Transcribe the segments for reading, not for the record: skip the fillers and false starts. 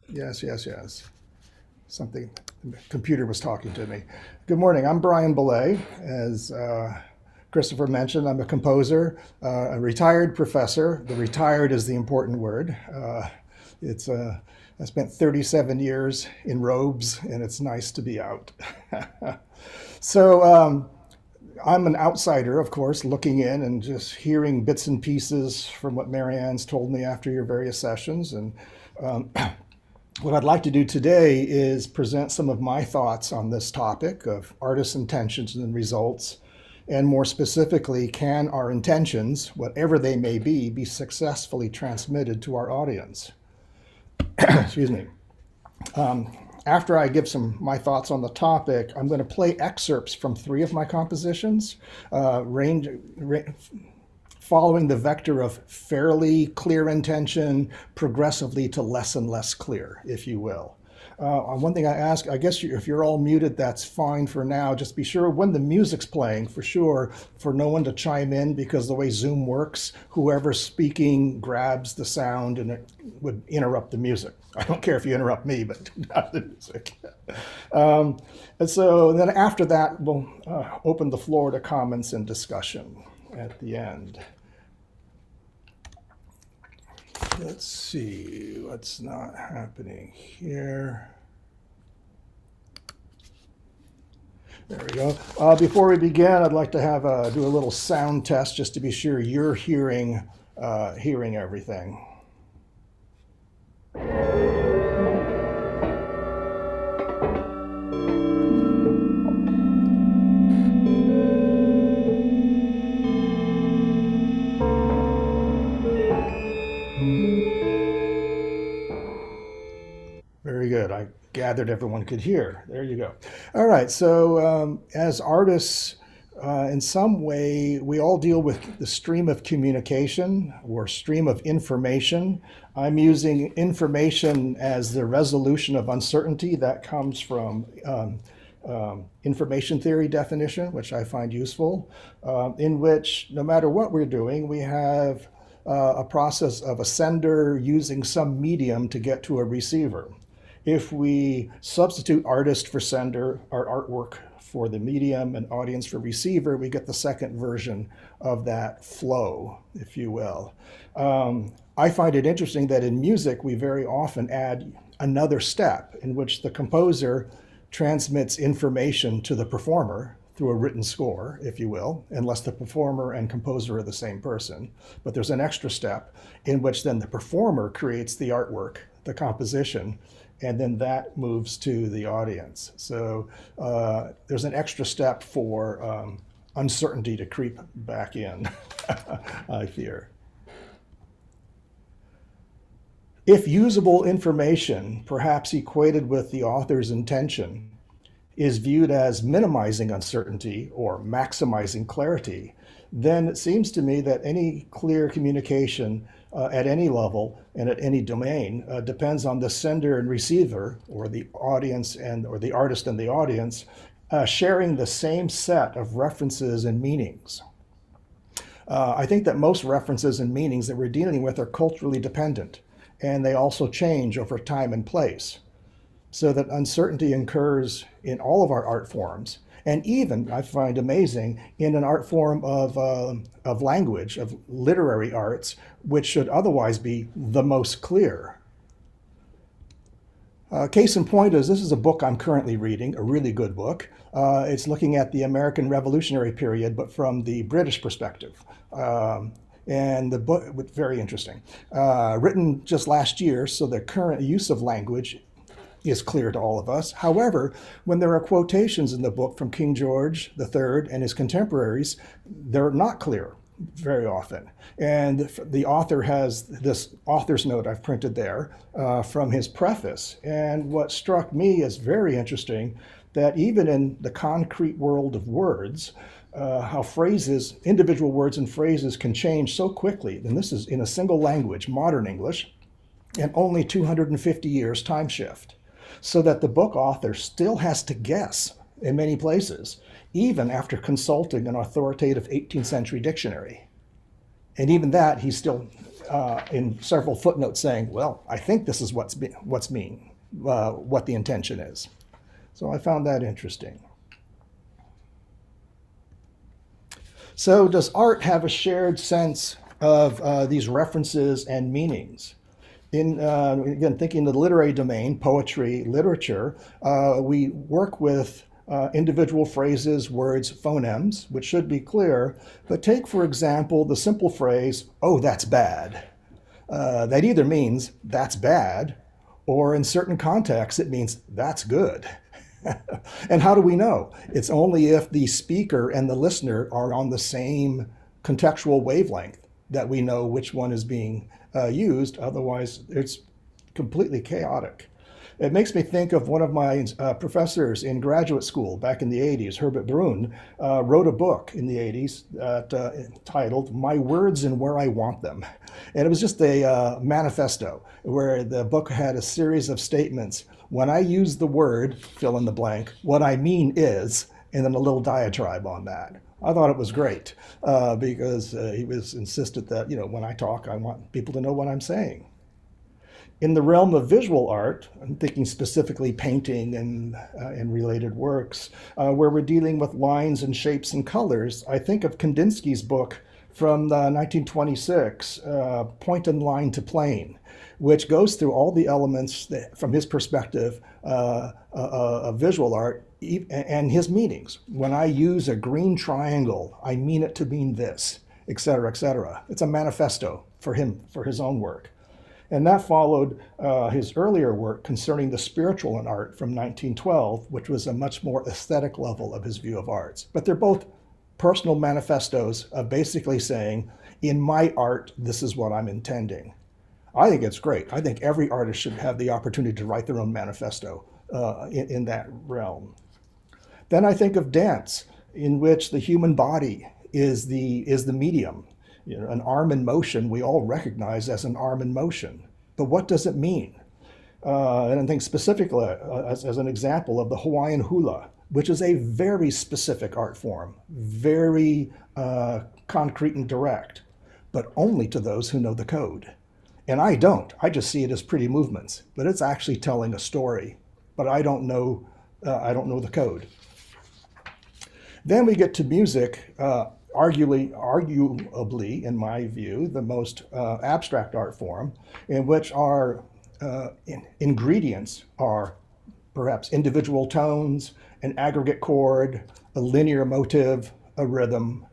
Yes, yes, yes. Something, the computer was talking to me. Good morning. I'm Brian Belet. As Christopher mentioned, I'm a composer, a retired professor. The retired is the important word. It's I spent 37 years in robes, and it's nice to be out. So I'm an outsider, of course, looking in and just hearing bits and pieces from what Marianne's told me after your various sessions. And um, what I'd like to do today is present some of my thoughts on this topic of artists' intentions and results. And more specifically, can our intentions, whatever they may be successfully transmitted to our audience? Excuse me. After I give some my thoughts on the topic, I'm going to play excerpts from three of my compositions, following the vector of fairly clear intention progressively to less and less clear, if you will. One thing I ask, I guess if you're all muted, that's fine for now. Just be sure when the music's playing, for sure, for no one to chime in, because the way Zoom works, whoever's speaking grabs the sound and it would interrupt the music. I don't care if you interrupt me, but not the music. And so then after that, we'll open the floor to comments and discussion at the end. Let's see what's not happening here. There we go. Before we begin, I'd like to do a little sound test just to be sure you're hearing everything. Very good. I gathered everyone could hear. There you go. All right. So as artists, in some way, we all deal with the stream of communication or stream of information. I'm using information as the resolution of uncertainty that comes from information theory definition, which I find useful, in which no matter what we're doing, we have a process of a sender using some medium to get to a receiver. If we substitute artist for sender, our artwork for the medium, and audience for receiver, we get the second version of that flow, if you will. I find it interesting that in music, we very often add another step in which the composer transmits information to the performer through a written score, if you will, unless the performer and composer are the same person. But there's an extra step in which then the performer creates the artwork, the composition, and then that moves to the audience. So there's an extra step for uncertainty to creep back in, I fear. If usable information, perhaps equated with the author's intention, is viewed as minimizing uncertainty or maximizing clarity, then it seems to me that any clear communication at any level and at any domain depends on the sender and receiver, or the audience or the artist and the audience, sharing the same set of references and meanings. I think that most references and meanings that we're dealing with are culturally dependent, and they also change over time and place, so that uncertainty occurs in all of our art forms, and even, I find amazing, in an art form of language, of literary arts, which should otherwise be the most clear. Case in point is, this is a book I'm currently reading, a really good book. It's looking at the American Revolutionary period, but from the British perspective. And the book was very interesting. Written just last year, so the current use of language is clear to all of us. However, when there are quotations in the book from King George III and his contemporaries, they're not clear very often. And the author has this author's note I've printed there from his preface. And what struck me as very interesting, that even in the concrete world of words, how phrases, individual words and phrases can change so quickly. And this is in a single language, modern English, and only 250 years time shift. So that the book author still has to guess in many places, even after consulting an authoritative 18th century dictionary. And even that, he's still in several footnotes saying, well, I think this is what the intention is. So I found that interesting. So does art have a shared sense of these references and meanings? Again, thinking of the literary domain, poetry, literature, we work with individual phrases, words, phonemes, which should be clear. But take, for example, the simple phrase, oh, that's bad. That either means that's bad, or in certain contexts, it means that's good. And how do we know? It's only if the speaker and the listener are on the same contextual wavelength that we know which one is being used. Otherwise, it's completely chaotic. It makes me think of one of my professors in graduate school back in the 80s, Herbert Brun, wrote a book in the 80s titled My Words and Where I Want Them. And it was just a manifesto where the book had a series of statements. When I use the word, fill in the blank, what I mean is, and then a little diatribe on that. I thought it was great because he was insistent that, when I talk, I want people to know what I'm saying. In the realm of visual art, I'm thinking specifically painting and related works, where we're dealing with lines and shapes and colors, I think of Kandinsky's book from 1926, Point and Line to Plane, which goes through all the elements that, from his perspective of visual art and his meanings. When I use a green triangle, I mean it to mean this, et cetera, et cetera. It's a manifesto for him, for his own work. And that followed his earlier work concerning the spiritual in art from 1912, which was a much more aesthetic level of his view of arts. But they're both personal manifestos of basically saying, in my art, this is what I'm intending. I think it's great. I think every artist should have the opportunity to write their own manifesto in that realm. Then I think of dance, in which the human body is the medium. An arm in motion we all recognize as an arm in motion. But what does it mean? And I think specifically as an example of the Hawaiian hula, which is a very specific art form, very concrete and direct, but only to those who know the code. And I don't. I just see it as pretty movements, but it's actually telling a story. But I don't know the code. Then we get to music. Arguably, in my view, the most abstract art form, in which our ingredients are perhaps individual tones, an aggregate chord, a linear motive, a rhythm.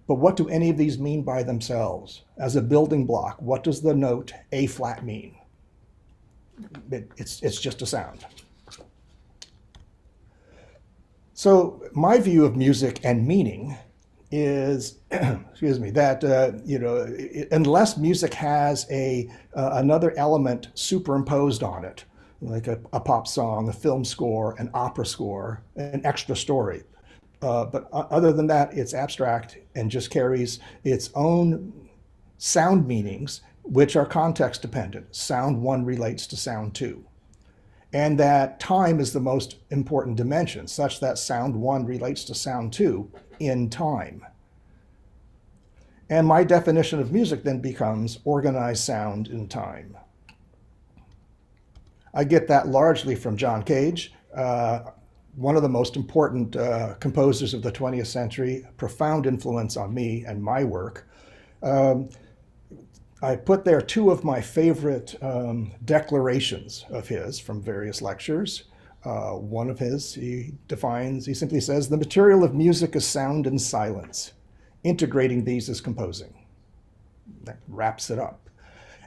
But what do any of these mean by themselves? As a building block, what does the note A flat mean? It's just a sound. So my view of music and meaning is, that unless music has another element superimposed on it, like a pop song, a film score, an opera score, an extra story. But other than that, it's abstract and just carries its own sound meanings, which are context dependent. Sound one relates to sound two. And that time is the most important dimension, such that sound one relates to sound two in time. And my definition of music then becomes organized sound in time. I get that largely from John Cage, one of the most important composers of the 20th century, profound influence on me and my work. I put there two of my favorite declarations of his from various lectures. One of his, he simply says, the material of music is sound and silence. Integrating these is composing. That wraps it up.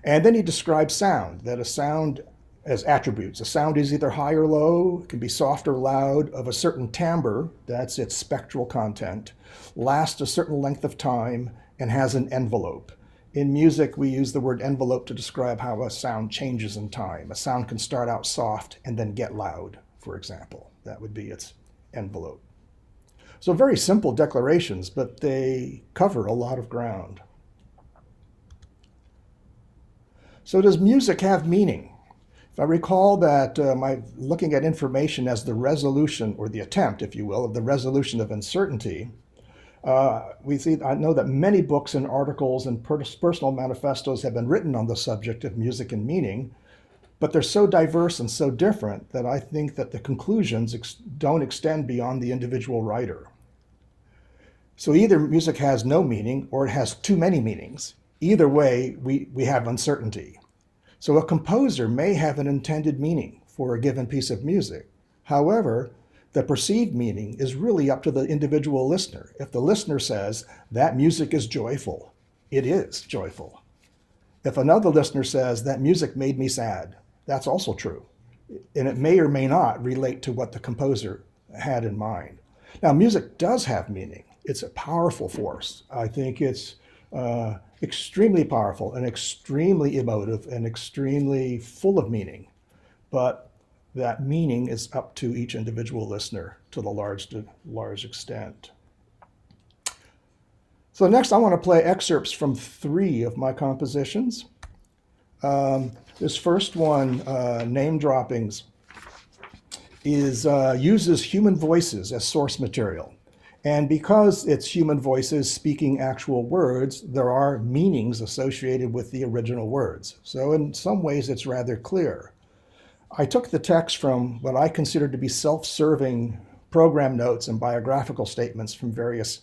And then he describes sound, that a sound as attributes. A sound is either high or low, it can be soft or loud, of a certain timbre, that's its spectral content, lasts a certain length of time, and has an envelope. In music, we use the word envelope to describe how a sound changes in time. A sound can start out soft and then get loud, for example. That would be its envelope. So very simple declarations, but they cover a lot of ground. So does music have meaning? If I recall that looking at information as the resolution, or the attempt, if you will, of the resolution of uncertainty, I know that many books and articles and personal manifestos have been written on the subject of music and meaning, but they're so diverse and so different that I think that the conclusions don't extend beyond the individual writer. So either music has no meaning or it has too many meanings. Either way, we have uncertainty. So a composer may have an intended meaning for a given piece of music. However, the perceived meaning is really up to the individual listener. If the listener says, that music is joyful, it is joyful. If another listener says, that music made me sad, that's also true. And it may or may not relate to what the composer had in mind. Now, music does have meaning. It's a powerful force. I think it's extremely powerful and extremely emotive and extremely full of meaning. But that meaning is up to each individual listener to the large extent. So next I want to play excerpts from 3 of my compositions. This first one, Name Droppings, uses human voices as source material. And because it's human voices speaking actual words, there are meanings associated with the original words. So in some ways it's rather clear. I took the text from what I consider to be self-serving program notes and biographical statements from various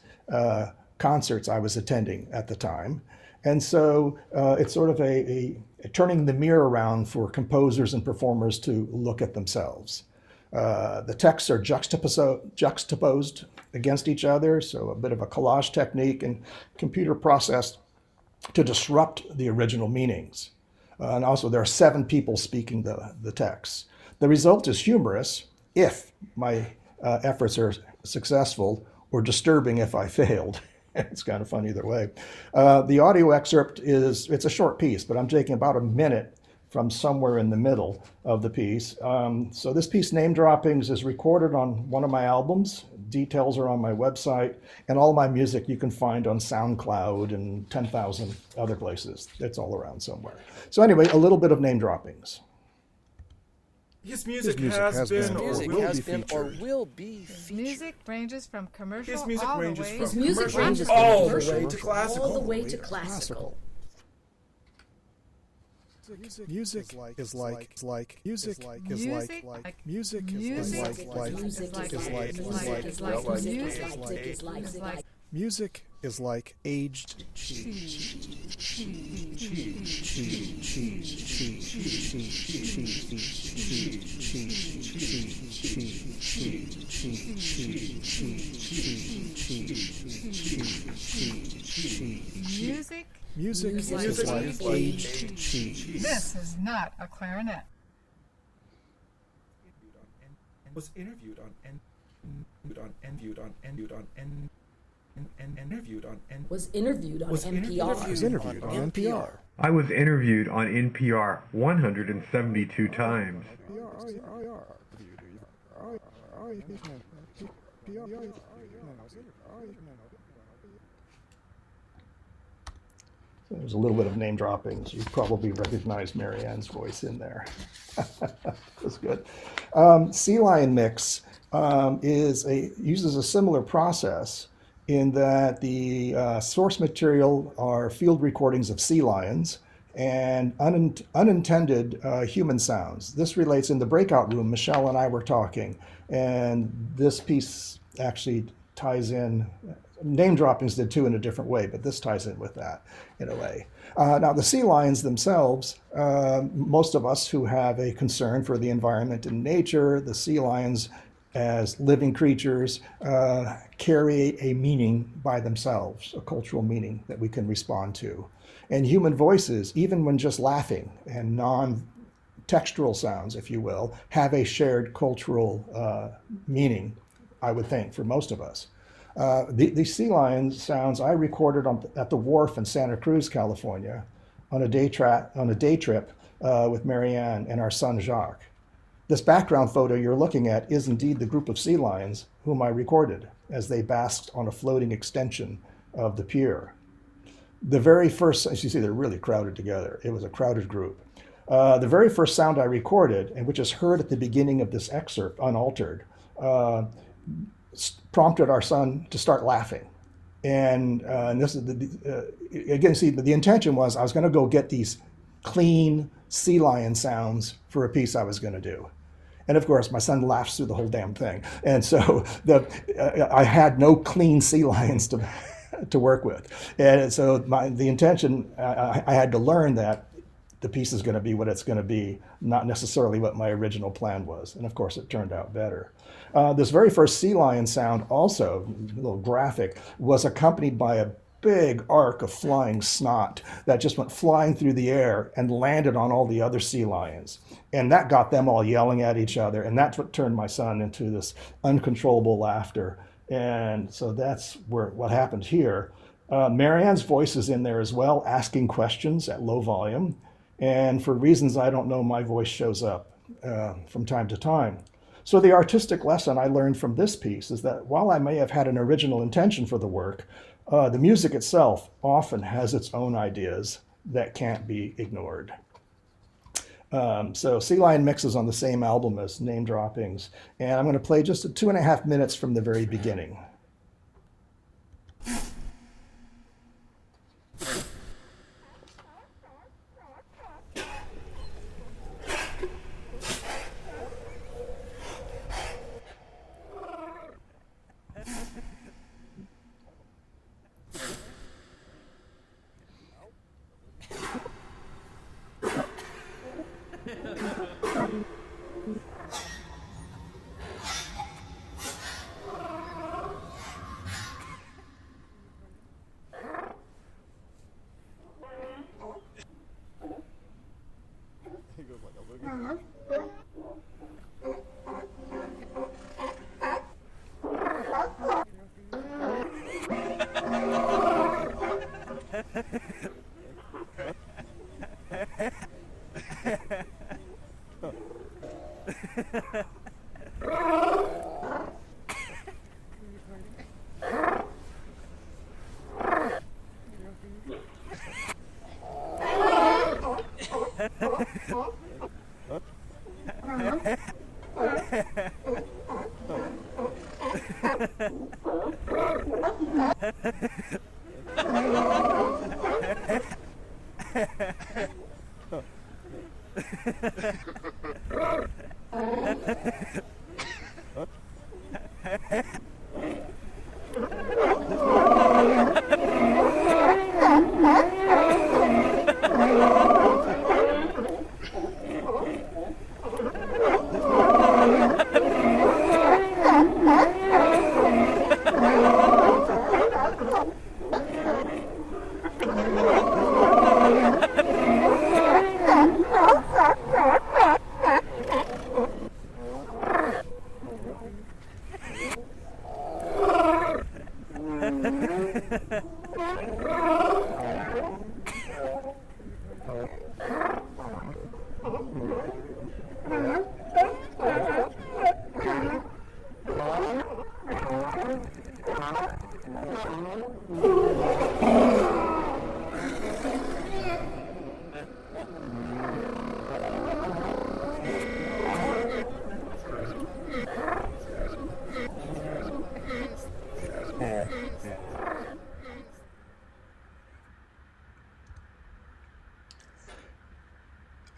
concerts I was attending at the time. And so it's sort of a turning the mirror around for composers and performers to look at themselves. The texts are juxtaposed against each other, so a bit of a collage technique and computer processed to disrupt the original meanings. And also there are 7 people speaking the text. The result is humorous if my efforts are successful, or disturbing if I failed. It's kind of fun either way. The audio excerpt it's a short piece, but I'm taking about a minute from somewhere in the middle of the piece. So this piece, Name Droppings, is recorded on one of my albums. Details are on my website, and all my music you can find on SoundCloud and 10,000 other places. It's all around somewhere. So anyway, a little bit of Name Droppings. His music has been or will be featured. His music ranges from commercial His music all ranges the way from His music commercial ranges all from the way commercial to classical. all the way to classical. Music is like music is like music is like music is like aged cheese. Music is like aged cheese. This is not a clarinet. Was interviewed on NPR. I was interviewed on NPR 172 times. There's a little bit of name droppings. You probably recognize Marianne's voice in there. That's good. Sea Lion Mix uses a similar process in that the source material are field recordings of sea lions and unintended human sounds. This relates in the breakout room. Michelle and I were talking, and this piece actually ties in. Name droppings did too in a different way, but this ties in with that in a way. Now, the sea lions themselves, most of us who have a concern for the environment and nature, the sea lions as living creatures carry a meaning by themselves, a cultural meaning that we can respond to. And human voices, even when just laughing and non-textual sounds, if you will, have a shared cultural meaning, I would think, for most of us. The sea lion sounds I recorded at the wharf in Santa Cruz, California, on a day trip with Marianne and our son Jacques. This background photo you're looking at is indeed the group of sea lions whom I recorded as they basked on a floating extension of the pier. The very first, as you see, they're really crowded together. It was a crowded group. The very first sound I recorded, and which is heard at the beginning of this excerpt, unaltered, prompted our son to start laughing. And this is again, see, the intention was I was going to go get these clean sea lion sounds for a piece I was going to do. And of course, my son laughs through the whole damn thing. And so I had no clean sea lions to work with. And so the intention, I had to learn that the piece is going to be what it's going to be, not necessarily what my original plan was. And of course, it turned out better. This very first sea lion sound, also a little graphic, was accompanied by a big arc of flying snot that just went flying through the air and landed on all the other sea lions. And that got them all yelling at each other. And that's what turned my son into this uncontrollable laughter. And so that's what happened here. Marianne's voice is in there as well, asking questions at low volume. And for reasons I don't know, my voice shows up from time to time. So the artistic lesson I learned from this piece is that while I may have had an original intention for the work, the music itself often has its own ideas that can't be ignored. So Sea Lion Mix is on the same album as Name Droppings, and I'm going to play just 2.5 minutes from the very beginning.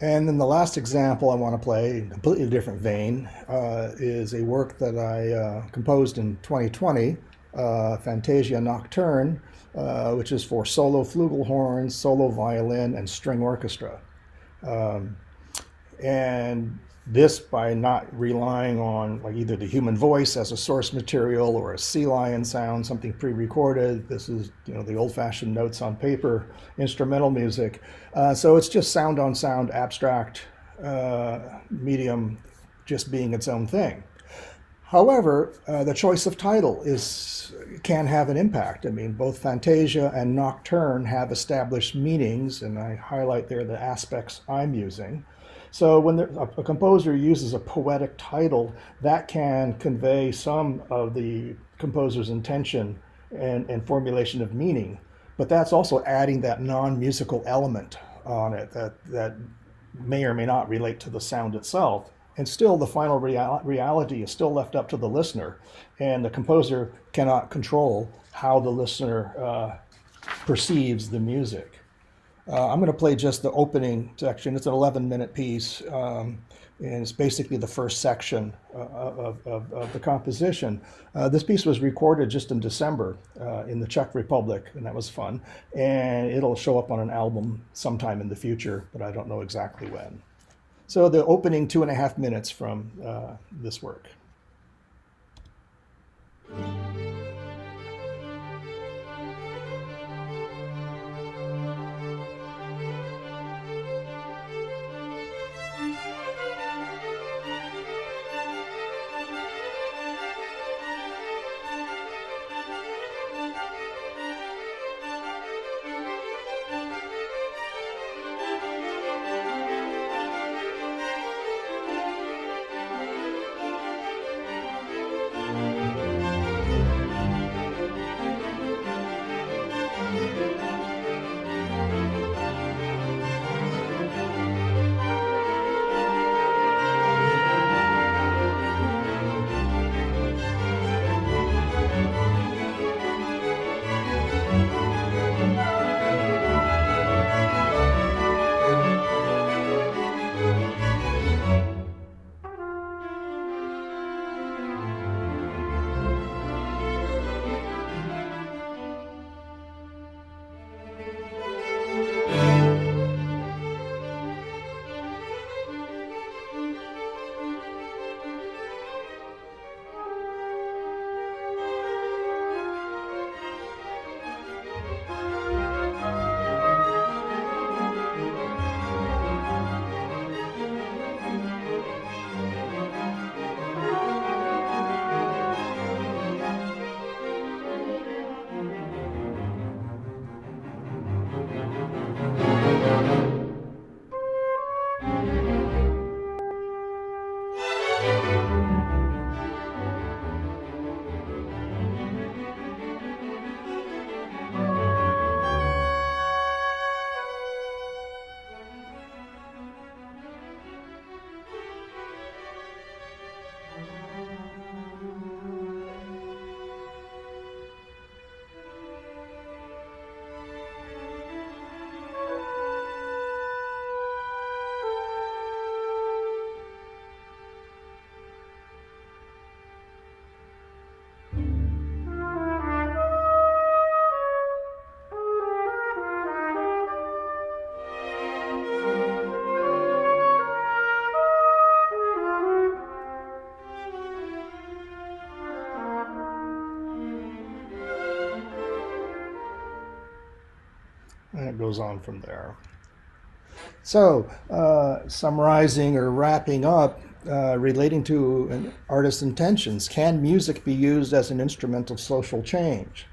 And then the last example I want to play, in a completely different vein, is a work that I composed in 2020, Fantasia Nocturne, which is for solo flugelhorn, solo violin, and string orchestra. And this, by not relying on like either the human voice as a source material or a sea lion sound, something pre-recorded. This is, the old-fashioned notes on paper instrumental music. So it's just sound on sound, abstract medium, just being its own thing. However, the choice of title can have an impact. I mean, both Fantasia and Nocturne have established meanings, and I highlight there the aspects I'm using. So when a composer uses a poetic title, that can convey some of the composer's intention and formulation of meaning. But that's also adding that non-musical element on it that may or may not relate to the sound itself. And still, the final reality is still left up to the listener, and the composer cannot control how the listener perceives the music. I'm going to play just the opening section. It's an 11-minute piece, and it's basically the first section of the composition. This piece was recorded just in December in the Czech Republic, and that was fun. And it'll show up on an album sometime in the future, but I don't know exactly when. So the opening 2.5 minutes from this work. And it goes on from there. So, summarizing or wrapping up, relating to an artist's intentions, can music be used as an instrument of social change?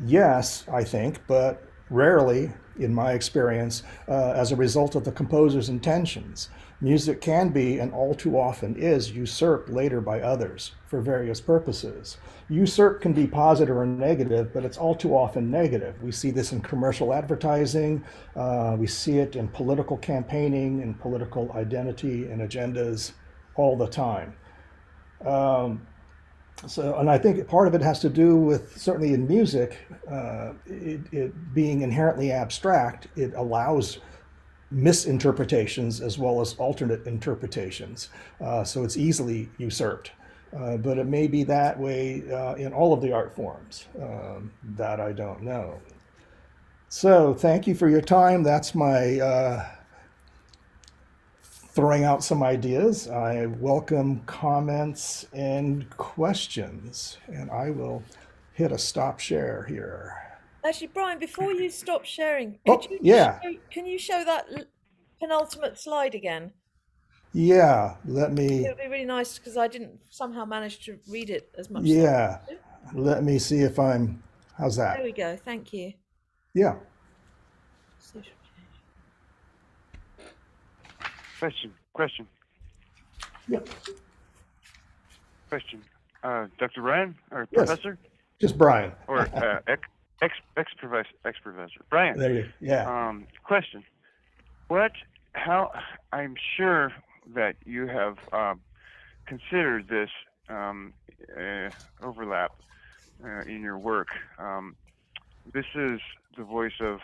Yes, I think, but rarely, in my experience, as a result of the composer's intentions. Music can be, and all too often is, usurped later by others for various purposes. Usurp can be positive or negative, but it's all too often negative. We see this in commercial advertising, we see it in political campaigning and political identity and agendas all the time. And I think part of it has to do with, certainly in music, it being inherently abstract, it allows misinterpretations as well as alternate interpretations. So it's easily usurped. But it may be that way in all of the art forms. That I don't know. So thank you for your time. That's my throwing out some ideas. I welcome comments and questions, and I will hit a stop share here. Actually, Brian, before you stop sharing, can you show that penultimate slide again? Yeah, let me. It would be really nice because I didn't somehow manage to read it as much. Yeah, let me see if I'm. How's that? There we go. Thank you. Yeah. Social change. Question. Yep. Question. Dr. Brian or Yes. Professor? Just Brian. Or ex-professor. Brian. There you go. Yeah. Question. How, I'm sure that you have considered this overlap in your work. This is the voice of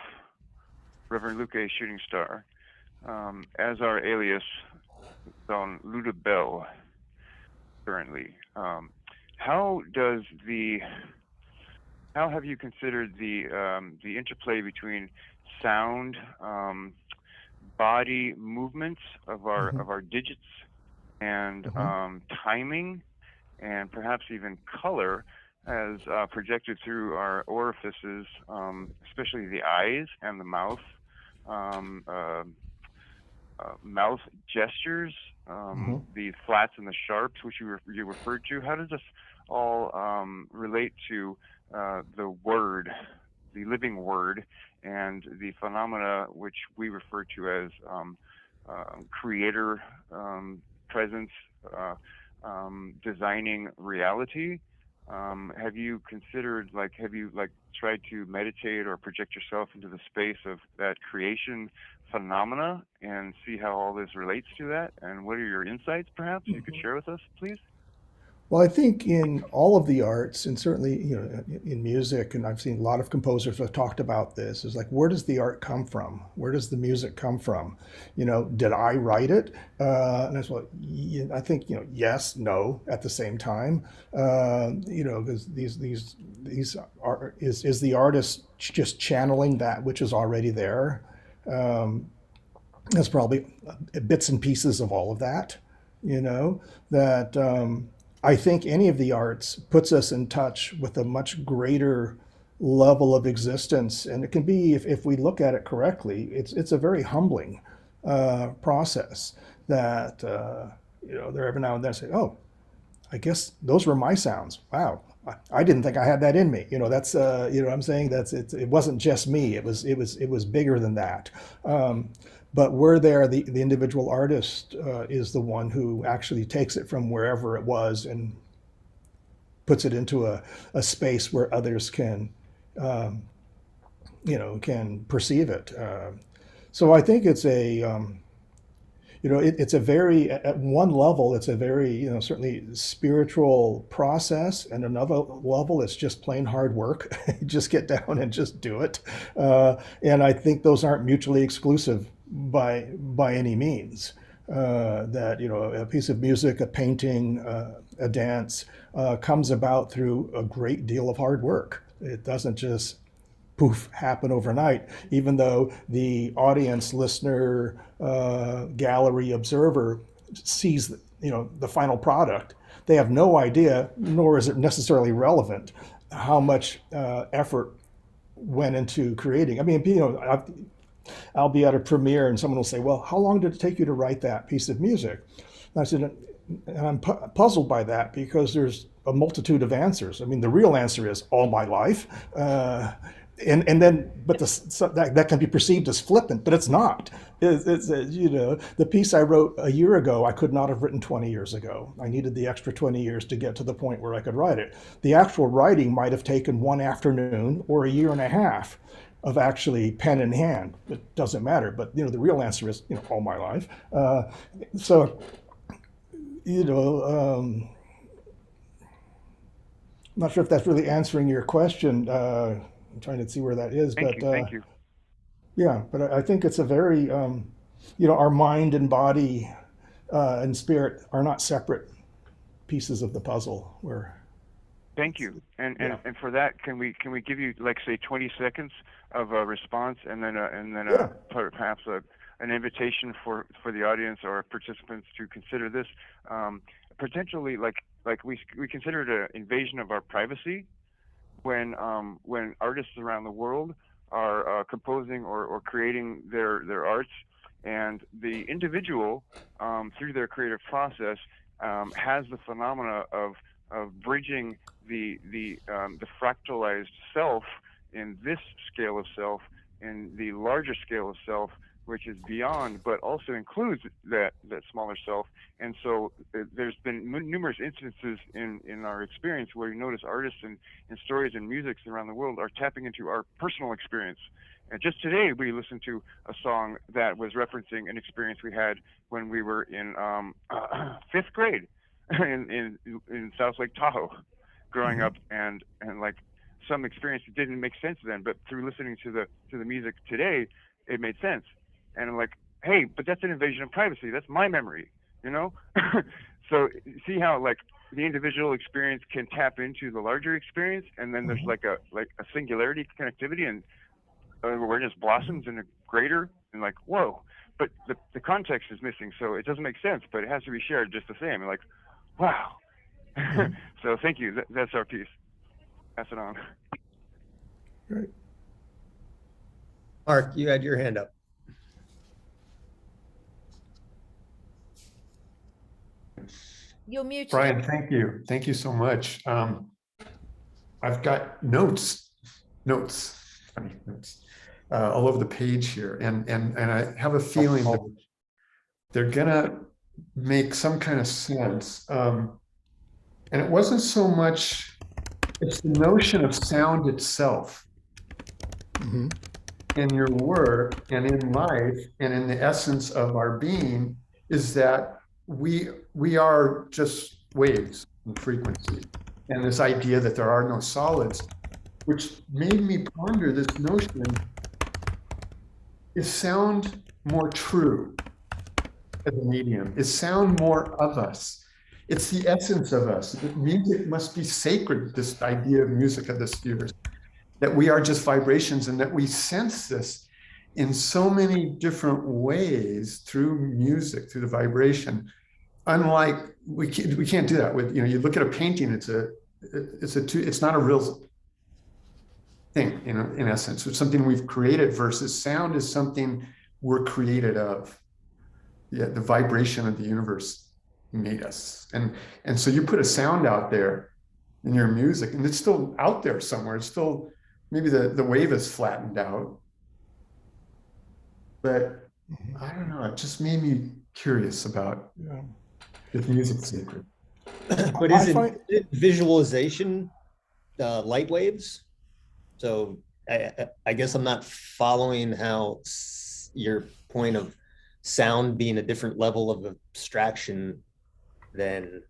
Reverend Luke A. Shooting Star, as our alias, Don Luda Bell, currently. How have you considered the interplay between sound, body movements of our digits, and timing, and perhaps even color, as projected through our orifices, especially the eyes and the mouth, mouth gestures, the flats and the sharps, which you referred to? How does this all relate to the word, the living word, and the phenomena which we refer to as creator presence, designing reality? Have you considered, have you tried to meditate or project yourself into the space of that creation phenomena and see how all this relates to that? And what are your insights, perhaps, you could share with us, please? Well, I think in all of the arts, and certainly in music, and I've seen a lot of composers who have talked about this, is like, where does the art come from? Where does the music come from? Did I write it? And I think yes, no, at the same time. Because these are is the artist just channeling that which is already there? That's probably bits and pieces of all of that. That. I think any of the arts puts us in touch with a much greater level of existence, and it can be, if we look at it correctly, it's a very humbling process. That there every now and then say, "Oh, I guess those were my sounds. Wow, I didn't think I had that in me." That's what I'm saying. It wasn't just me. It was bigger than that. But we're there, the individual artist is the one who actually takes it from wherever it was and puts it into a space where others can perceive it. So I think it's it's a very, at one level, it's a very, certainly spiritual process, and another level, it's just plain hard work. Just get down and just do it. And I think those aren't mutually exclusive by any means. That a piece of music, a painting, a dance comes about through a great deal of hard work. It doesn't just poof happen overnight, even though the audience, listener, gallery observer sees the final product. They have no idea, nor is it necessarily relevant, how much effort went into creating. I mean, I'll be at a premiere and someone will say, "Well, how long did it take you to write that piece of music?" And I said, and I'm puzzled by that, because there's a multitude of answers. I mean, the real answer is all my life. And then, but that can be perceived as flippant, but it's not. It's the piece I wrote a year ago, I could not have written 20 years ago. I needed the extra 20 years to get to the point where I could write it. The actual writing might have taken one afternoon or a year and a half of actually pen in hand. It doesn't matter, but the real answer is all my life. I'm not sure if that's really answering your question. I'm trying to see where that is. Thank you. Yeah, but I think it's a very, our mind and body and spirit are not separate pieces of the puzzle. Thank you. And for that, can we give you, say, 20 seconds of a response, and then perhaps an invitation for the audience or participants to consider this potentially we consider it an invasion of our privacy when artists around the world are composing or creating their arts, and the individual through their creative process has the phenomena of bridging the fractalized self in this scale of self in the larger scale of self, which is beyond, but also includes that smaller self. And so there's been numerous instances in our experience where you notice artists and stories and musics around the world are tapping into our personal experience. And just today, we listened to a song that was referencing an experience we had when we were in 5th grade in South Lake Tahoe. growing up, and like some experience that didn't make sense then, but through listening to the music today, it made sense. And I'm like, hey, but that's an invasion of privacy. That's my memory, you know? So see how like the individual experience can tap into the larger experience, and then there's like a singularity connectivity, and awareness blossoms in a greater, and like, whoa, but the context is missing, so it doesn't make sense, but it has to be shared just the same. And like, wow. So thank you. That's our piece. Pass it on. Great. Mark, you had your hand up. You're muted. Brian, thank you. Thank you so much. I've got notes all over the page here. And I have a feeling that they're gonna make some kind of sense. And it wasn't so much, it's the notion of sound itself in your work and in life and in the essence of our being, is that we are just waves in frequency. And this idea that there are no solids, which made me ponder this notion, is sound more true as a medium? Is sound more of us? It's the essence of us. Music must be sacred, this idea of music of the spheres, that we are just vibrations, and that we sense this in so many different ways through music, through the vibration. Unlike, we can't do that with, you look at a painting, it's not a real thing, in essence. It's something we've created, versus sound is something we're created of. Yeah, the vibration of the universe made us. And so you put a sound out there in your music, and it's still out there somewhere. It's still, maybe the wave is flattened out. But I don't know, it just made me curious about if music's sacred. But isn't visualization light waves? So I guess I'm not following how your point of sound being a different level of abstraction than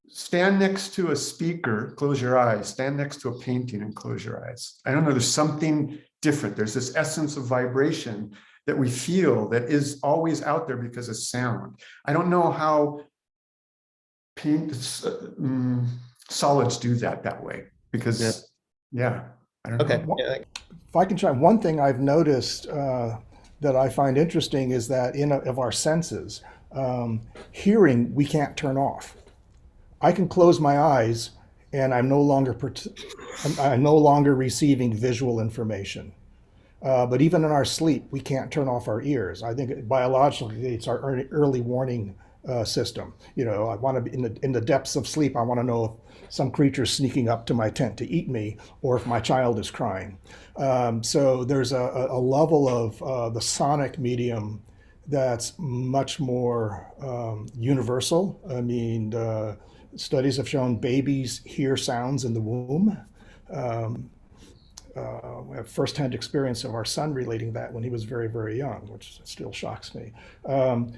stand next to a speaker, close your eyes. Stand next to a painting and close your eyes. I don't know, there's something different. There's this essence of vibration that we feel that is always out there because of sound. I don't know how solids do that way, because I don't know. If I can try, one thing I've noticed that I find interesting is that of our senses, hearing we can't turn off. I can close my eyes and I'm no longer receiving visual information. But even in our sleep, we can't turn off our ears. I think biologically, it's our early warning system. I want to be in the depths of sleep. I want to know if some creature's sneaking up to my tent to eat me, or if my child is crying. So there's a level of the sonic medium that's much more universal. I mean, studies have shown babies hear sounds in the womb. We have firsthand experience of our son relating that when he was very, very young, which still shocks me.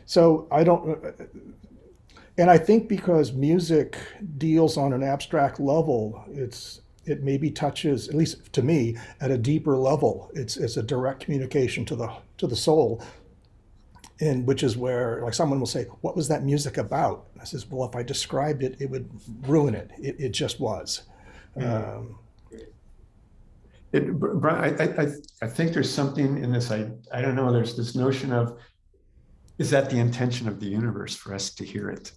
So I don't, and I think because music deals on an abstract level, it maybe touches, at least to me, at a deeper level. It's a direct communication to the soul, and which is where, like, someone will say, "What was that music about?" And I says, "Well, if I described it, it would ruin it. It just was." Brian, I think there's something in this. I don't know. There's this notion of, is that the intention of the universe for us to hear it?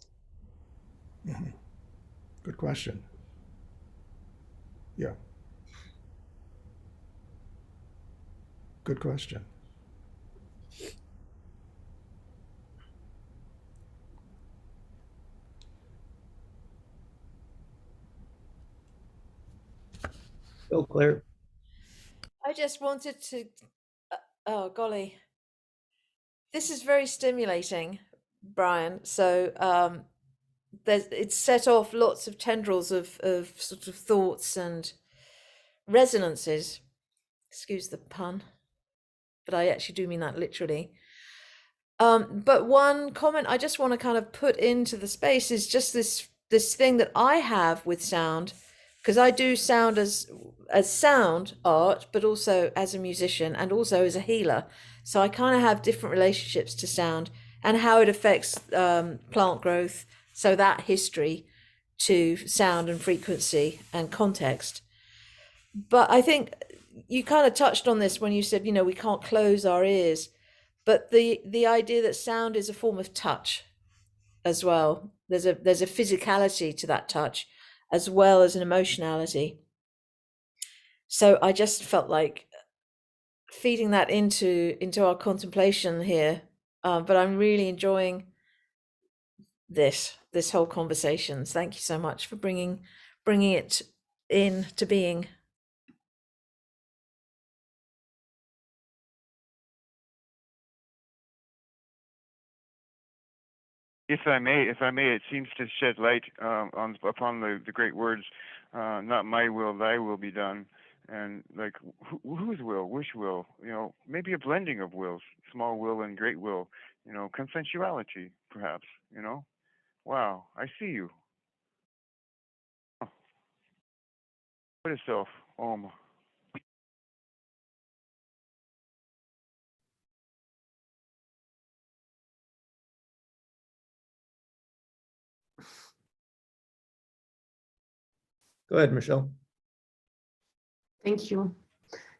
Good question. Yeah. Good question. Oh, Claire. I just wanted to, oh golly, this is very stimulating, Brian. So it's set off lots of tendrils of sort of thoughts and resonances. Excuse the pun, but I actually do mean that literally. But one comment I just want to kind of put into the space is just this thing that I have with sound, because I do sound as sound art, but also as a musician and also as a healer. So I kind of have different relationships to sound and how it affects plant growth. So that history to sound and frequency and context. But I think you kind of touched on this when you said, we can't close our ears. But the idea that sound is a form of touch as well. There's a physicality to that touch as well as an emotionality. So I just felt like feeding that into our contemplation here. But I'm really enjoying this whole conversation. Thank you so much for bringing it into being. If I may, it seems to shed light upon the great words, "Not my will, thy will be done," and like whose will, which will, maybe a blending of wills, small will and great will, consensuality, perhaps, Wow, I see you. Oh, what is self? Om. Go ahead, Michelle. Thank you.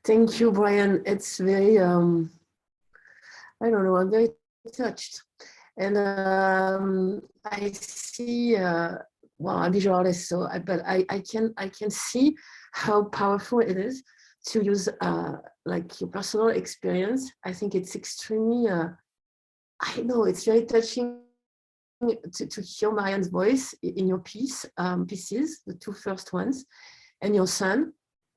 Thank you, Brian. It's very, I don't know, I'm very touched. And I see, well, I'm a visual artist, but I can see how powerful it is to use like your personal experience. I think it's extremely, I know it's very touching to hear Marianne's voice in your pieces, the two first ones, and your son.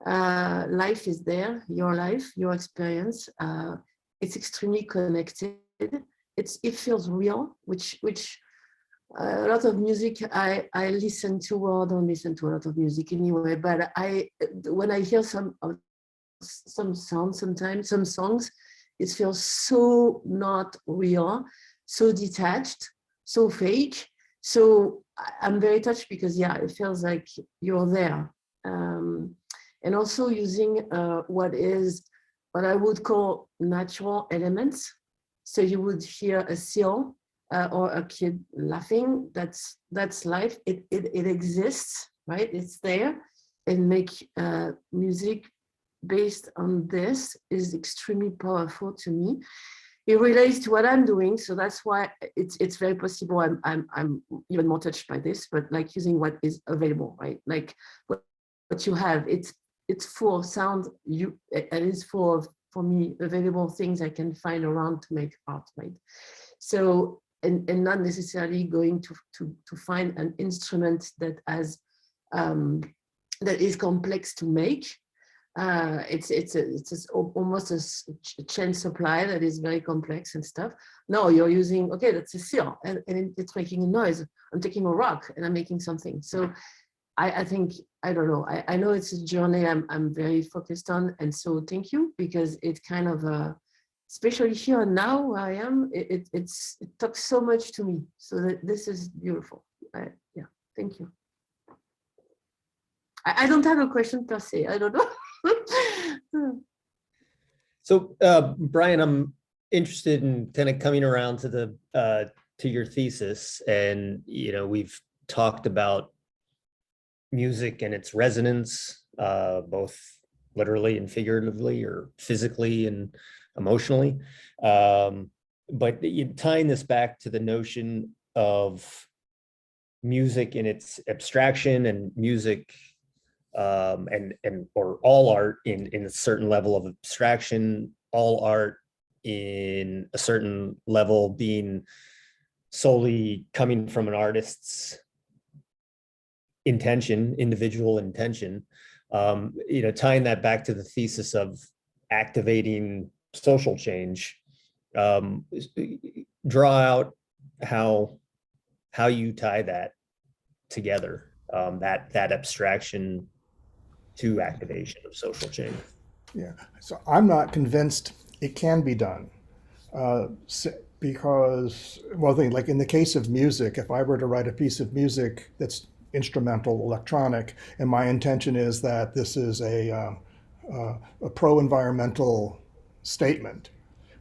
Life is there, your life, your experience. It's extremely connected. It feels real, which a lot of music I listen to, or don't listen to a lot of music anyway. But when I hear some sounds, sometimes some songs, it feels so not real, so detached, so fake. So I'm very touched because it feels like you're there. And also using what I would call natural elements. So you would hear a seal or a kid laughing. That's life. It exists, right? It's there. And make music based on this is extremely powerful to me. It relates to what I'm doing, so that's why it's very possible. I'm even more touched by this, but like using what is available, right? Like what you have. It's full sound. It is full of, for me, available things I can find around to make art, right? So and not necessarily going to find an instrument that has that is complex to make. It's almost a chain supply that is very complex and stuff. No, you're using, okay, that's a seal, and it's making a noise. I'm taking a rock and I'm making something. So I think, I don't know, I know it's a journey I'm very focused on, and so thank you, because it kind of especially here and now where I am, it talks so much to me. So that this is beautiful. Yeah, thank you. I don't have a question per se. I don't know. So Brian, I'm interested in kind of coming around to the to your thesis, and we've talked about music and its resonance, both literally and figuratively, or physically and emotionally. But tying this back to the notion of music in its abstraction, and music or all art in a certain level of abstraction, all art in a certain level being solely coming from an artist's intention, individual intention, tying that back to the thesis of activating social change, draw out how you tie that together, that abstraction to activation of social change. Yeah, so I'm not convinced it can be done. because, well, like in the case of music, if I were to write a piece of music that's instrumental, electronic, and my intention is that this is a pro-environmental statement.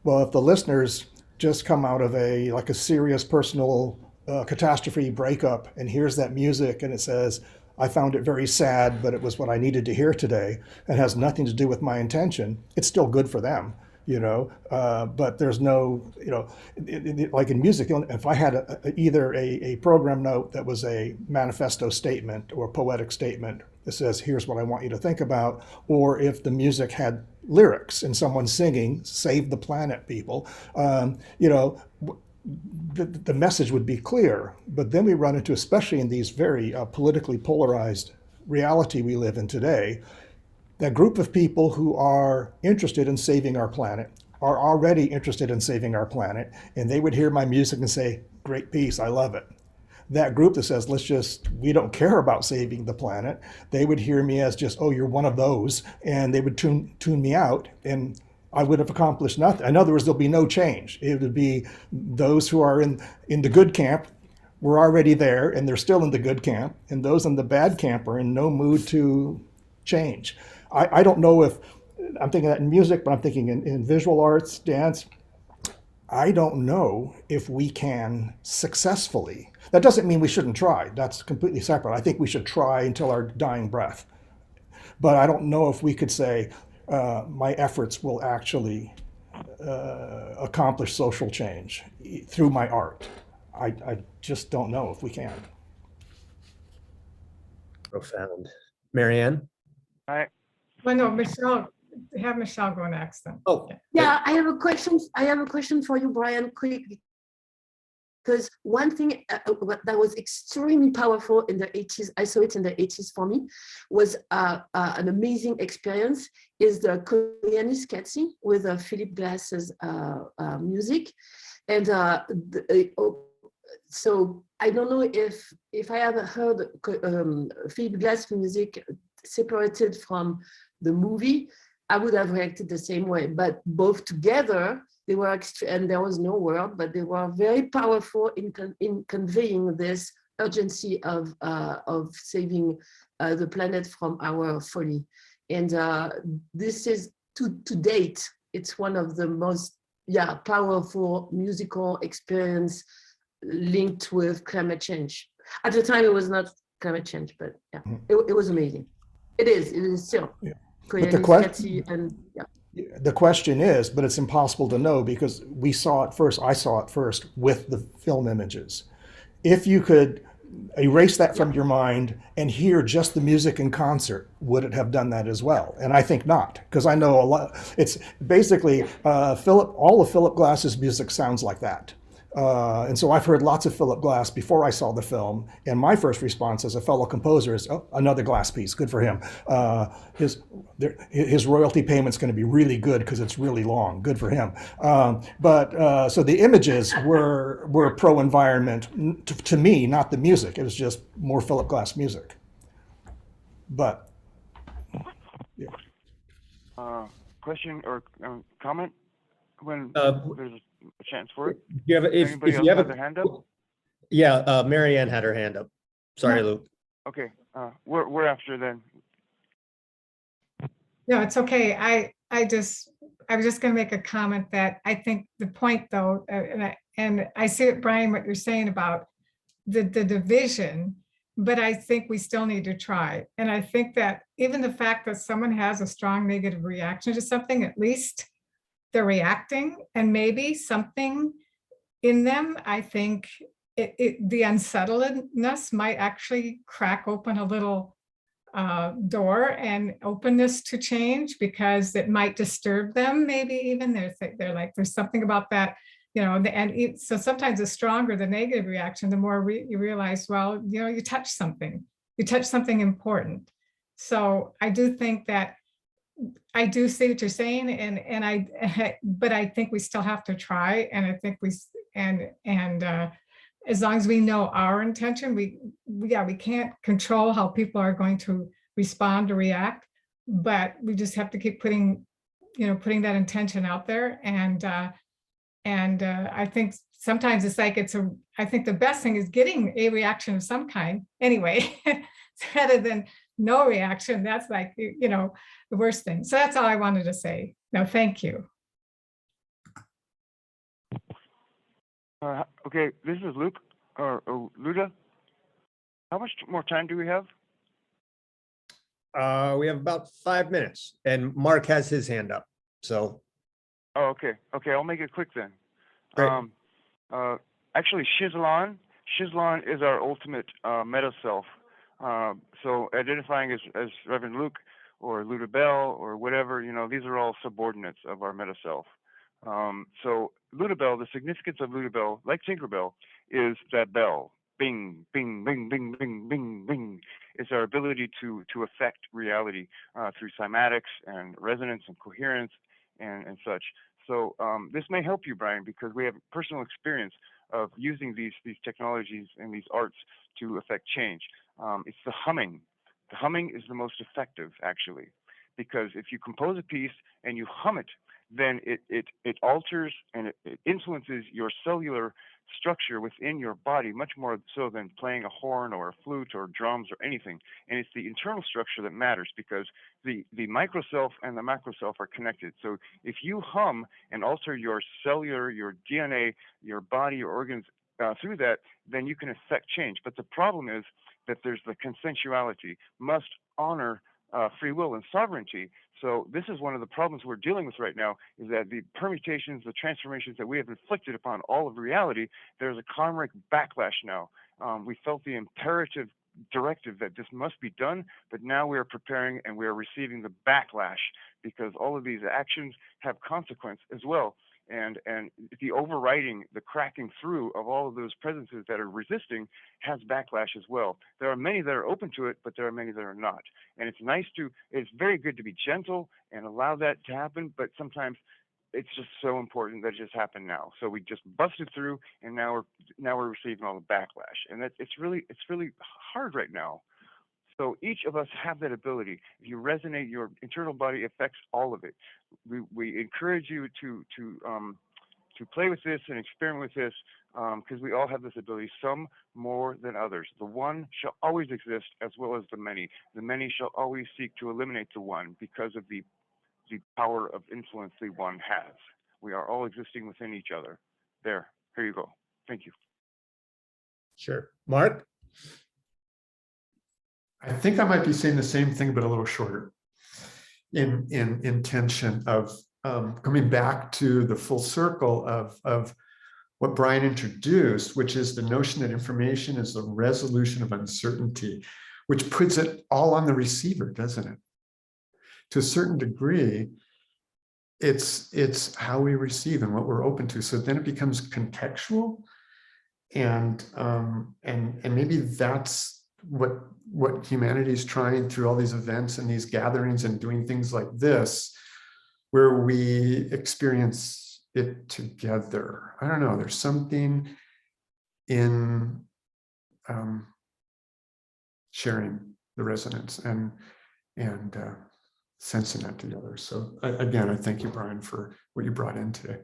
Well, if the listeners just come out of a serious personal catastrophe breakup, and here's that music, and it says, I found it very sad, but it was what I needed to hear today, and has nothing to do with my intention, it's still good for them, but there's no, like in music, if I had either a program note that was a manifesto statement or a poetic statement that says, here's what I want you to think about, or if the music had lyrics and someone singing, save the planet, people, the message would be clear. But then we run into, especially in these very politically polarized reality we live in today, that group of people who are interested in saving our planet are already interested in saving our planet, and they would hear my music and say, great piece, I love it. That group that says, we don't care about saving the planet, they would hear me as just, oh, you're one of those, and they would tune me out, and I would have accomplished nothing. In other words, there'll be no change. It would be those who are in the good camp were already there, and they're still in the good camp, and those in the bad camp are in no mood to change. I don't know if, I'm thinking that in music, but I'm thinking in visual arts, dance, I don't know if we can successfully. That doesn't mean we shouldn't try. That's completely separate. I think we should try until our dying breath. But I don't know if we could say, my efforts will actually accomplish social change through my art. I just don't know if we can. Profound. Marianne? Well, no, Michelle, have Michelle go next then. Oh, yeah, I have a question for you, Brian, quick. Because one thing that was extremely powerful in the 80s, I saw it in the 80s for me, was an amazing experience, is the Koreanist Cathy with Philip Glass's music. And so I don't know if I ever heard Philip Glass music separated from the movie, I would have reacted the same way. But both together, they were and there was no word, but they were very powerful in conveying this urgency of saving the planet from our folly. And this is to date, it's one of the most powerful musical experience linked with climate change. At the time, it was not climate change, but it was amazing. It is still. Yeah. But the question is, but it's impossible to know because I saw it first with the film images. If you could erase that from your mind and hear just the music in concert, would it have done that as well? And I think not, because I know a lot. It's basically all of Philip Glass's music sounds like that. And so I've heard lots of Philip Glass before I saw the film, and my first response as a fellow composer is, oh, another Glass piece, good for him. His royalty payment's going to be really good because it's really long, good for him. So the images were pro-environment to me, not the music. It was just more Philip Glass music. But, yeah. Question or comment when there's a chance for it? If you have their hand up? Yeah, Marianne had her hand up. Sorry, Luke. Okay, we're after then. No, it's okay. I was just going to make a comment that I think the point though, and I see it, Brian, what you're saying about the division, but I think we still need to try. And I think that even the fact that someone has a strong negative reaction to something, at least they're reacting, and maybe something in them, I think the unsettledness might actually crack open a little door and openness to change, because it might disturb them. Maybe even they're like, there's something about that, so sometimes the stronger the negative reaction, the more you realize, well, you touched something important. So I do think that I do see what you're saying, but I think we still have to try, and I think as long as we know our intention, we can't control how people are going to respond or react, but we just have to keep putting that intention out there, and And I think sometimes it's like I think the best thing is getting a reaction of some kind anyway, rather than no reaction. That's like, the worst thing. So that's all I wanted to say. No, thank you. Okay, this is Luke or Luda. How much more time do we have? We have about 5 minutes, and Mark has his hand up. So. Oh, okay. Okay, I'll make it quick then. Great. Actually, Shizlan is our ultimate meta self. So identifying as Reverend Luke or Luda Bell or whatever, these are all subordinates of our meta self. So Luda Bell, the significance of Luda Bell, like Tinkerbell, is that bell. Bing, bing, bing, bing, bing, bing, bing. It's our ability to affect reality through cymatics and resonance and coherence and such. So this may help you, Brian, because we have personal experience of using these technologies and these arts to affect change. It's the humming. The humming is the most effective, actually, because if you compose a piece and you hum it, then it alters and it influences your cellular structure within your body much more so than playing a horn or a flute or drums or anything. And it's the internal structure that matters, because the micro self and the macro self are connected. So if you hum and alter your cellular, your DNA, your body, your organs through that, then you can affect change. But the problem is that there's the consensuality, must honor free will and sovereignty. So this is one of the problems we're dealing with right now, is that the permutations, the transformations that we have inflicted upon all of reality, there's a karmic backlash now. We felt the imperative directive that this must be done, but now we are preparing and we are receiving the backlash, because all of these actions have consequence as well. And the overriding, the cracking through of all of those presences that are resisting has backlash as well. There are many that are open to it, but there are many that are not. And it's very good to be gentle and allow that to happen, but sometimes it's just so important that it just happened now. So we just busted through, and now we're receiving all the backlash. And it's really hard right now. So each of us have that ability. If you resonate, your internal body affects all of it. We encourage you to play with this and experiment with this, because we all have this ability, some more than others. The one shall always exist as well as the many. The many shall always seek to eliminate the one because of the power of influence the one has. We are all existing within each other. Here you go. Thank you. Sure. Mark? I think I might be saying the same thing, but a little shorter in intention of coming back to the full circle of what Brian introduced, which is the notion that information is the resolution of uncertainty, which puts it all on the receiver, doesn't it? To a certain degree, it's how we receive and what we're open to. So then it becomes contextual, and maybe that's what humanity is trying through all these events and these gatherings and doing things like this, where we experience it together. I don't know, there's something in sharing the resonance and sensing that together. So again, I thank you, Brian, for what you brought in today.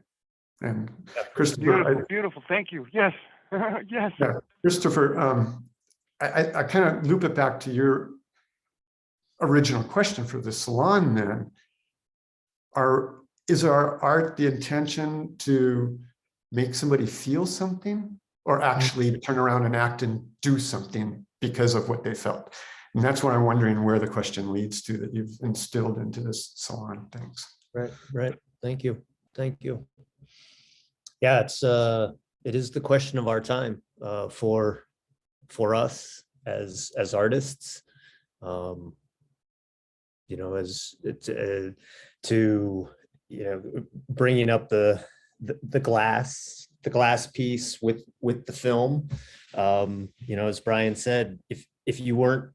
And Christopher, beautiful. Thank you. Yes. Yes. Yeah, Christopher, I kind of loop it back to your original question for the salon then. Is our art the intention to make somebody feel something, or actually turn around and act and do something because of what they felt? And that's what I'm wondering where the question leads to, that you've instilled into this salon. Thanks. Right. Thank you. Yeah, it is the question of our time for us as artists. As to bringing up the glass piece with the film. As Brian said, if you weren't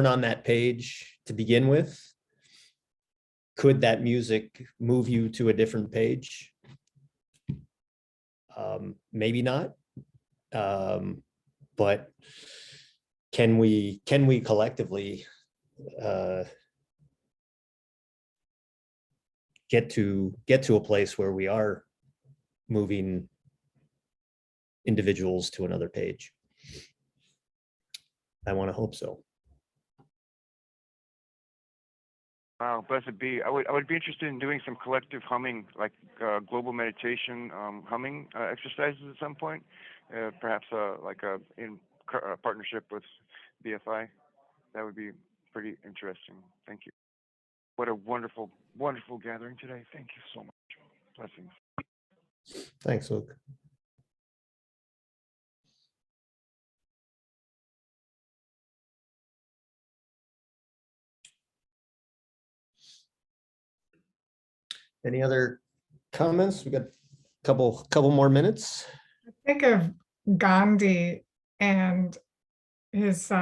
on that page to begin with, could that music move you to a different page? Maybe not. But can we collectively get to a place where we are moving individuals to another page. I want to hope so. Wow, blessed be. I would be interested in doing some collective humming, like global meditation humming exercises at some point. Perhaps in partnership with BFI. That would be pretty interesting. Thank you. What a wonderful, wonderful gathering today. Thank you so much. Blessings. Thanks, Luke. Any other comments? We got a couple more minutes. Think of Gandhi and his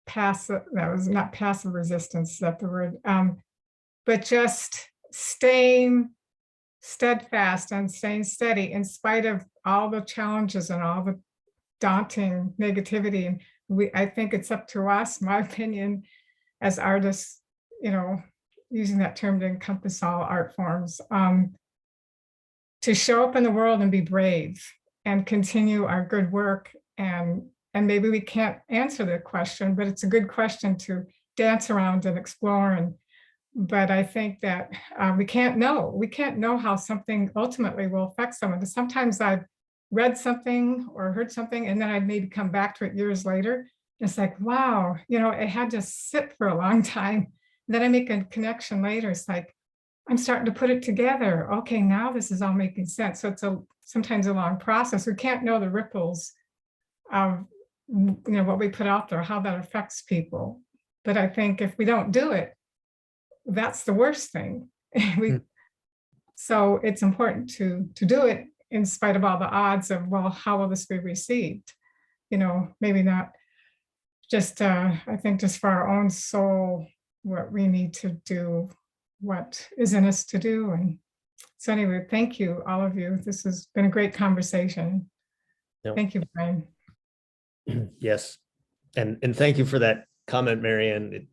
passive, that was not passive resistance, is that the word, but just staying steadfast and staying steady in spite of all the challenges and all the daunting negativity. And I think it's up to us, my opinion, as artists, using that term to encompass all art forms, to show up in the world and be brave and continue our good work. And maybe we can't answer the question, but it's a good question to dance around and explore. But I think that we can't know how something ultimately will affect someone. Sometimes I've read something or heard something, and then I'd maybe come back to it years later. It's like, wow, it had to sit for a long time. And then I make a connection later. It's like, I'm starting to put it together. Okay, now this is all making sense. So it's sometimes a long process. We can't know the ripples of what we put out there, how that affects people. But I think if we don't do it, that's the worst thing. So it's important to do it in spite of all the odds of, well, how will this be received? Maybe not just, I think just for our own soul, what we need to do, what is in us to do. And so anyway, thank you, all of you. This has been a great conversation. Yep. Thank you, Brian. Yes. And thank you for that comment, Marianne.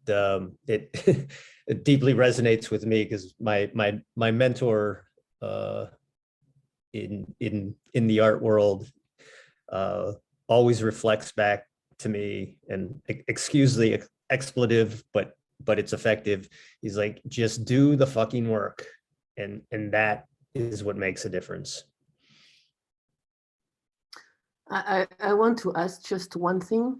It it deeply resonates with me because my mentor in the art world always reflects back to me, and excuse the expletive, but it's effective. He's like, just do the fucking work, and that is what makes a difference. I want to ask just one thing.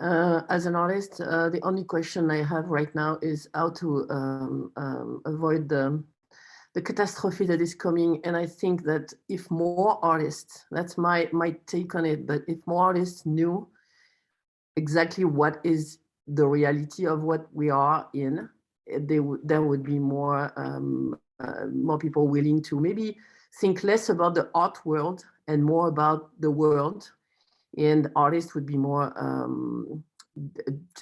As an artist, the only question I have right now is how to avoid the catastrophe that is coming. And I think that if more artists, that's my take on it, but if more artists knew exactly what is the reality of what we are in, there would be more people willing to maybe think less about the art world and more about the world. And artists would be more,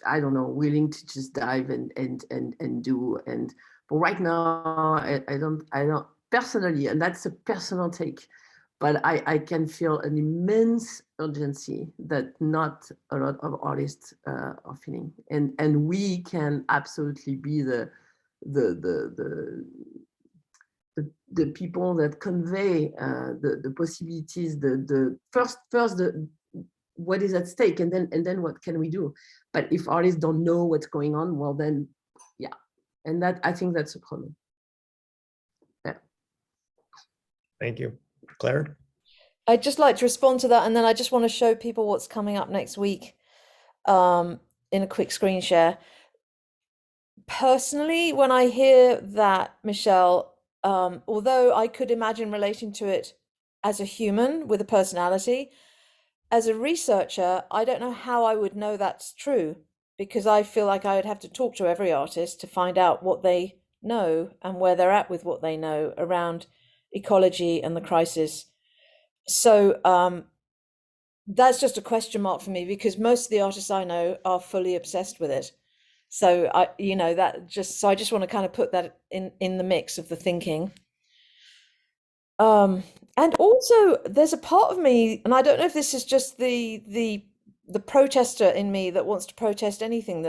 I don't know, willing to just dive and do. And but right now, I don't personally, and that's a personal take, but I can feel an immense urgency that not a lot of artists are feeling, and we can absolutely be the people that convey the possibilities, the first what is at stake, and then what can we do? But if artists don't know what's going on, well then, yeah, and that, I think that's a problem. Yeah. Thank you, Claire. I'd just like to respond to that, and then I just want to show people what's coming up next week in a quick screen share. Personally, when I hear that, Michelle, although I could imagine relating to it as a human with a personality, as a researcher, I don't know how I would know that's true, because I feel like I would have to talk to every artist to find out what they know and where they're at with what they know around ecology and the crisis. So that's just a question mark for me, because most of the artists I know are fully obsessed with it. So I just want to kind of put that in the mix of the thinking. And also there's a part of me, and I don't know if this is just the protester in me that wants to protest anything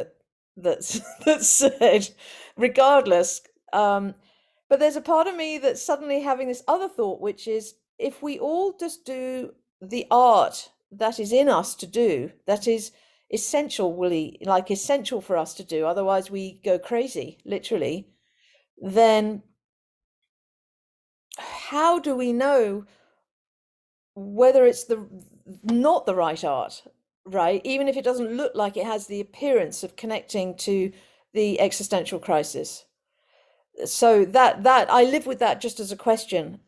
that's said, regardless. But there's a part of me that's suddenly having this other thought, which is, if we all just do the art that is in us to do, that is essential for us to do, otherwise we go crazy, literally, then how do we know whether it's not the right art, right? Even if it doesn't look like it has the appearance of connecting to the existential crisis. So that I live with that just as a question.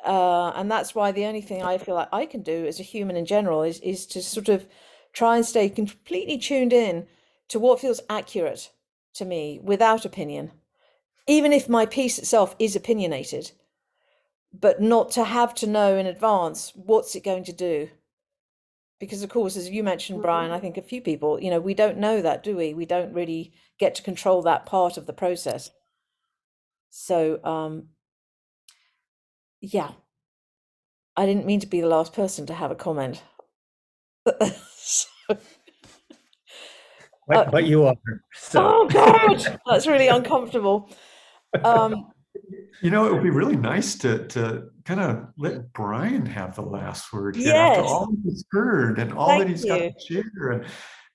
And that's why the only thing I feel like I can do as a human in general is to sort of try and stay completely tuned in to what feels accurate to me without opinion, even if my piece itself is opinionated, but not to have to know in advance what's it going to do. Because of course, as you mentioned, Brian, I think a few people, we don't know that, do we? We don't really get to control that part of the process. So, yeah, I didn't mean to be the last person to have a comment. But you are. So. Oh God, that's really uncomfortable. It would be really nice to kind of let Brian have the last word here Yes. after all he's heard and all that he's got to share and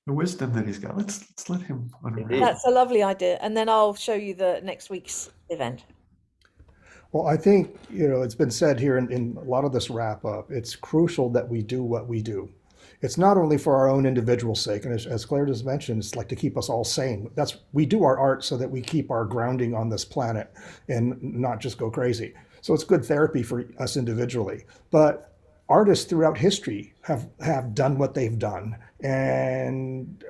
the wisdom that he's got. Let's let him unwrap. That's a lovely idea, and then I'll show you the next week's event. Well, I think, it's been said here in a lot of this wrap up, it's crucial that we do what we do. It's not only for our own individual sake, and as Claire just mentioned, it's like to keep us all sane. We do our art so that we keep our grounding on this planet and not just go crazy. So it's good therapy for us individually. But artists throughout history have done what they've done. And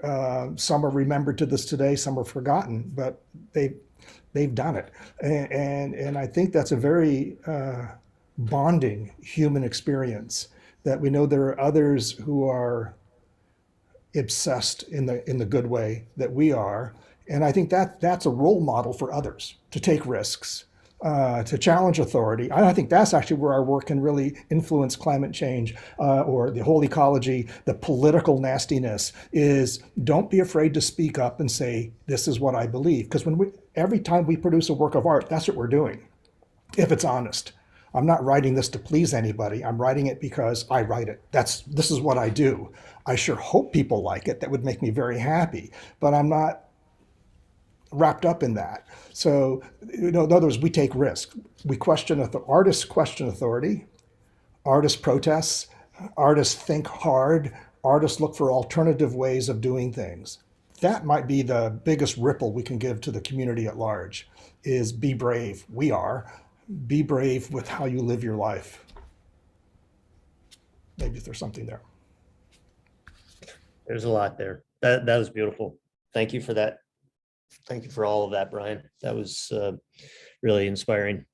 some are remembered to this today, some are forgotten, but they've done it. And I think that's a very bonding human experience, that we know there are others who are obsessed in the good way that we are. And I think that's a role model for others to take risks, to challenge authority. And I think that's actually where our work can really influence climate change or the whole ecology. The political nastiness is, don't be afraid to speak up and say, this is what I believe. Because every time we produce a work of art, that's what we're doing, if it's honest. I'm not writing this to please anybody. I'm writing it because I write it. This is what I do. I sure hope people like it. That would make me very happy, but I'm not wrapped up in that. So, in other words, we take risks. Artists question authority. Artists protest. Artists think hard. Artists look for alternative ways of doing things. That might be the biggest ripple we can give to the community at large, is be brave. We are. Be brave with how you live your life. Maybe there's something there. There's a lot there. That was beautiful. Thank you for that. Thank you for all of that, Brian. That was really inspiring.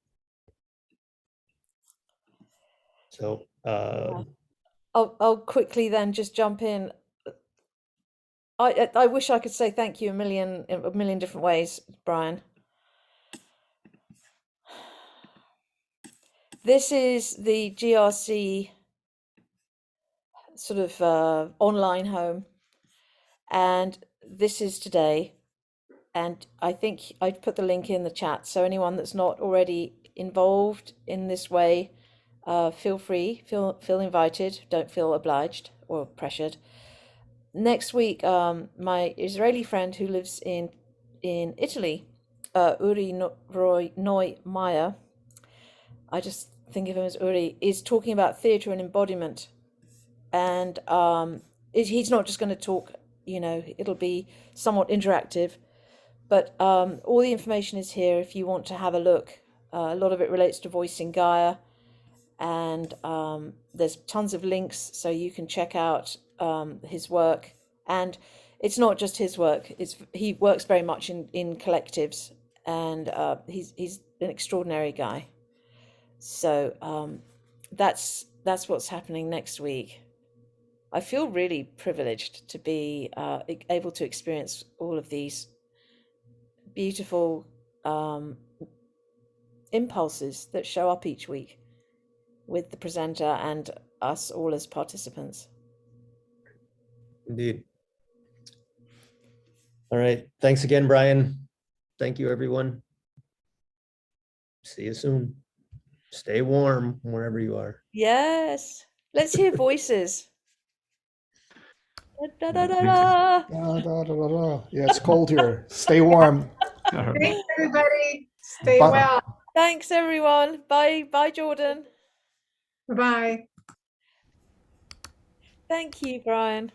So I'll quickly then just jump in. I wish I could say thank you in a million different ways, Brian. This is the GRC sort of online home, and this is today. And I think I'd put the link in the chat, so anyone that's not already involved in this way, feel free, feel invited, don't feel obliged or pressured. Next week, my Israeli friend who lives in Italy, Uri Noi Maya, I just think of him as Uri, is talking about theatre and embodiment. And he's not just going to talk, it'll be somewhat interactive. But all the information is here if you want to have a look. A lot of it relates to voicing Gaia. And there's tons of links so you can check out his work. And it's not just his work. He works very much in collectives. And he's an extraordinary guy. So that's what's happening next week. I feel really privileged to be able to experience all of these beautiful impulses that show up each week with the presenter and us all as participants. Indeed. All right. Thanks again, Brian. Thank you, everyone. See you soon. Stay warm wherever you are. Yes. Let's hear voices. Da, da, da, da, Da, da, da, da, da. Yeah, it's cold here. Stay warm. Thanks, everybody. Stay Bye. well. Thanks, everyone. Bye. Bye, Jordan. Bye-bye. Thank you, Brian.